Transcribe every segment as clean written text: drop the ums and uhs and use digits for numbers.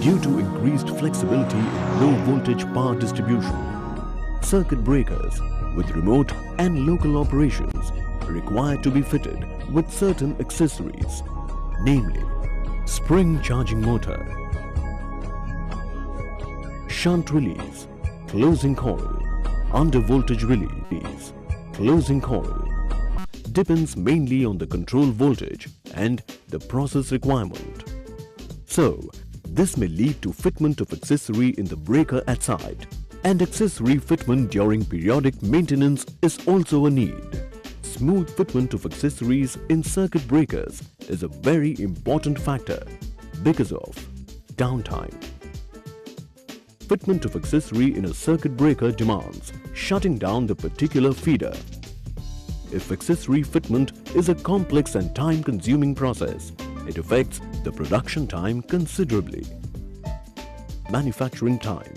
due to increased flexibility in low voltage power distribution. Circuit breakers with remote and local operations require to be fitted with certain accessories, namely spring charging motor, shunt release, closing coil, under voltage release, closing coil. Depends mainly on the control voltage and the process requirement. So, this may lead to fitment of accessory in the breaker at site, and accessory fitment during periodic maintenance is also a need. Smooth fitment of accessories in circuit breakers is a very important factor because of downtime. Fitment of accessory in a circuit breaker demands shutting down the particular feeder. If accessory fitment is a complex and time-consuming process, it affects the production time considerably. Manufacturing time.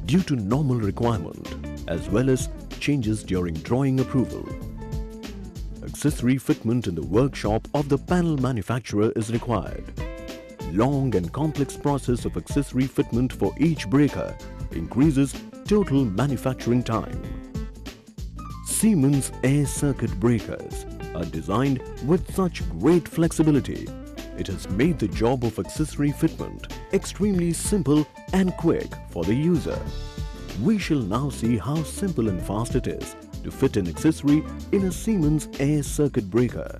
Due to normal requirement as well as changes during drawing approval, accessory fitment in the workshop of the panel manufacturer is required. Long and complex process of accessory fitment for each breaker increases total manufacturing time. Siemens air circuit breakers are designed with such great flexibility. It has made the job of accessory fitment extremely simple and quick for the user. We shall now see how simple and fast it is to fit an accessory in a Siemens air circuit breaker.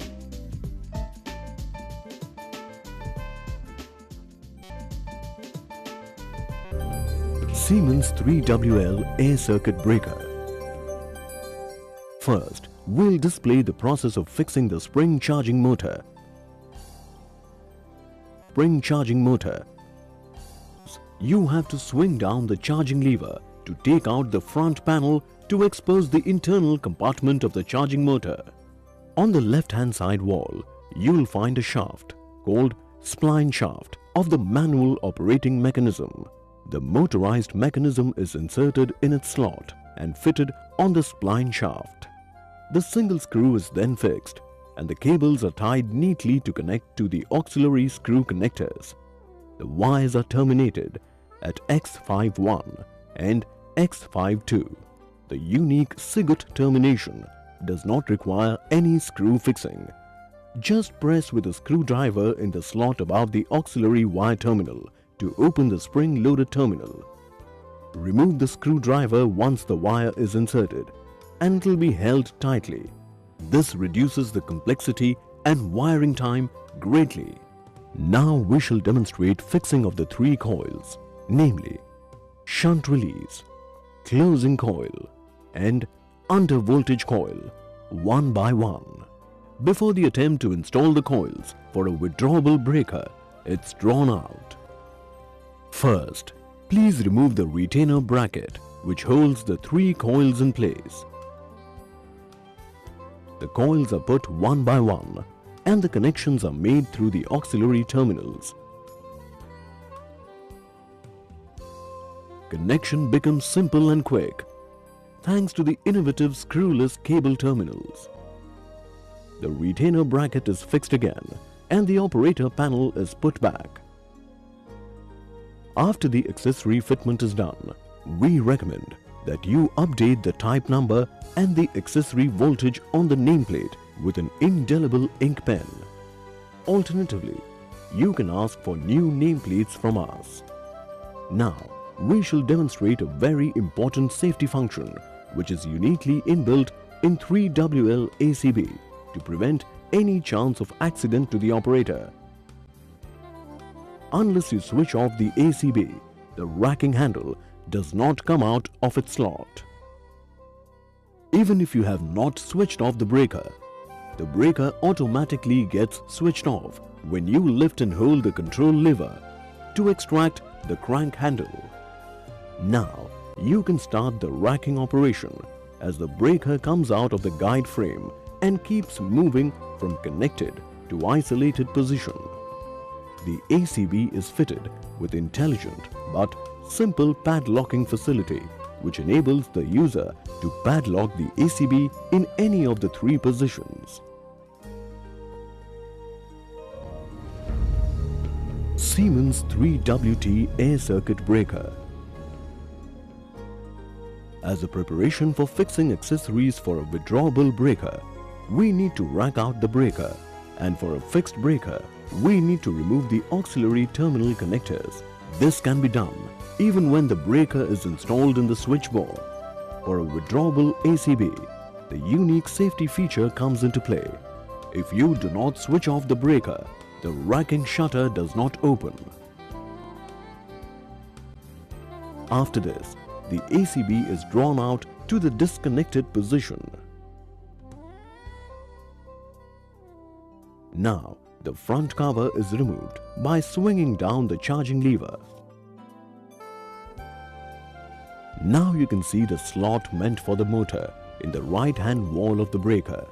Siemens 3WL air circuit breaker. First, we'll display the process of fixing the spring charging motor. Spring charging motor. You have to swing down the charging lever to take out the front panel to expose the internal compartment of the charging motor. On the left-hand side wall, you will find a shaft called spline shaft of the manual operating mechanism. The motorized mechanism is inserted in its slot and fitted on the spline shaft. The single screw is then fixed and the cables are tied neatly to connect to the auxiliary screw connectors. The wires are terminated at X51 and X52. The unique cigot termination does not require any screw fixing. Just press with a screwdriver in the slot above the auxiliary wire terminal to open the spring-loaded terminal. Remove the screwdriver once the wire is inserted and it will be held tightly. This reduces the complexity and wiring time greatly. Now we shall demonstrate fixing of the three coils, namely shunt release, closing coil and under voltage coil, one by one. Before the attempt to install the coils for a withdrawable breaker, it's drawn out. First, please remove the retainer bracket which holds the three coils in place. The coils are put one by one and the connections are made through the auxiliary terminals. Connection becomes simple and quick thanks to the innovative screwless cable terminals. The retainer bracket is fixed again and the operator panel is put back. After the accessory fitment is done, we recommend that you update the type number and the accessory voltage on the nameplate with an indelible ink pen. Alternatively, you can ask for new nameplates from us. Now, we shall demonstrate a very important safety function which is uniquely inbuilt in 3WL ACB to prevent any chance of accident to the operator. Unless you switch off the ACB, the racking handle does not come out of its slot. Even if you have not switched off the breaker automatically gets switched off when you lift and hold the control lever to extract the crank handle. Now, you can start the racking operation as the breaker comes out of the guide frame and keeps moving from connected to isolated position. The ACB is fitted with intelligent but simple padlocking facility which enables the user to padlock the ACB in any of the three positions. Siemens 3WT air circuit breaker. As a preparation for fixing accessories for a withdrawable breaker, we need to rack out the breaker, and for a fixed breaker, we need to remove the auxiliary terminal connectors. This can be done even when the breaker is installed in the switchboard. For a withdrawable ACB, the unique safety feature comes into play. If you do not switch off the breaker, the racking shutter does not open. After this, the ACB is drawn out to the disconnected position. Now, the front cover is removed by swinging down the charging lever. Now you can see the slot meant for the motor in the right-hand wall of the breaker.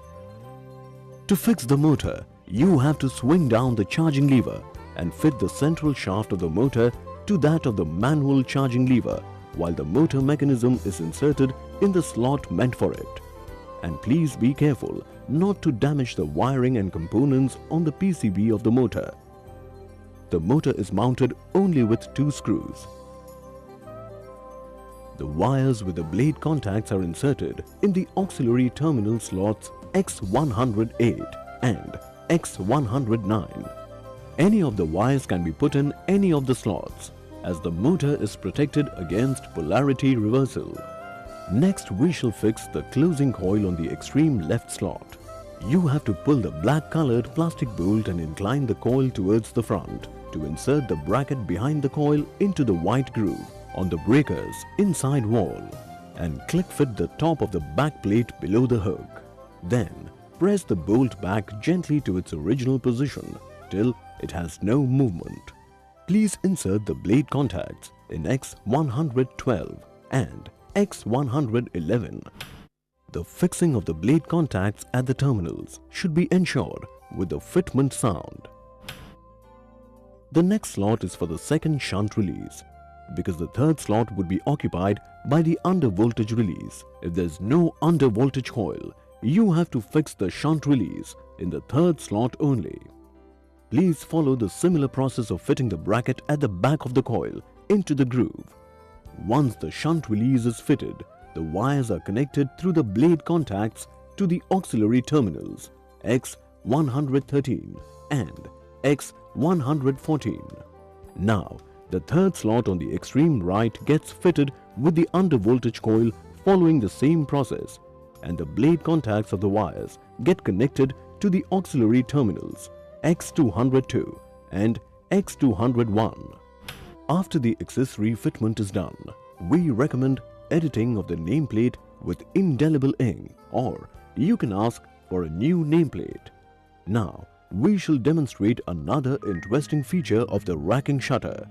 To fix the motor, you have to swing down the charging lever and fit the central shaft of the motor to that of the manual charging lever while the motor mechanism is inserted in the slot meant for it. And please be careful not to damage the wiring and components on the PCB of the motor. The motor is mounted only with 2 screws. The wires with the blade contacts are inserted in the auxiliary terminal slots X108 and X109. Any of the wires can be put in any of the slots, as the motor is protected against polarity reversal. Next, we shall fix the closing coil on the extreme left slot. You have to pull the black colored plastic bolt and incline the coil towards the front to insert the bracket behind the coil into the white groove on the breaker's inside wall and click fit the top of the back plate below the hook. Then, press the bolt back gently to its original position till it has no movement. Please insert the blade contacts in X112 and X111. The fixing of the blade contacts at the terminals should be ensured with the fitment sound. The next slot is for the second shunt release, because the third slot would be occupied by the under voltage release. If there is no under voltage coil, you have to fix the shunt release in the third slot only. Please follow the similar process of fitting the bracket at the back of the coil into the groove. Once the shunt release is fitted, the wires are connected through the blade contacts to the auxiliary terminals X113 and X114. Now, the third slot on the extreme right gets fitted with the under voltage coil following the same process, and the blade contacts of the wires get connected to the auxiliary terminals X202 and X201. After the accessory fitment is done, we recommend editing of the nameplate with indelible ink, or you can ask for a new nameplate. Now, we shall demonstrate another interesting feature of the racking shutter.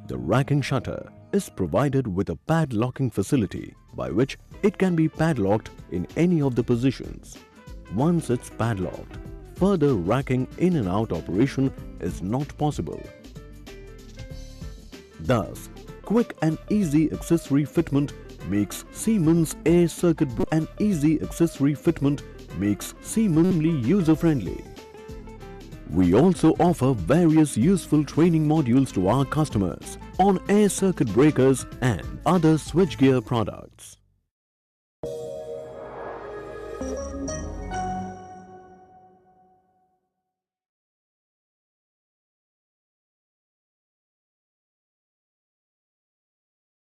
The racking shutter is provided with a padlocking facility by which it can be padlocked in any of the positions. Once it's padlocked, further racking in and out operation is not possible. Thus, quick and easy accessory fitment makes Siemens air circuit and easy accessory fitment makes Siemens user-friendly. We also offer various useful training modules to our customers on air circuit breakers and other switchgear products.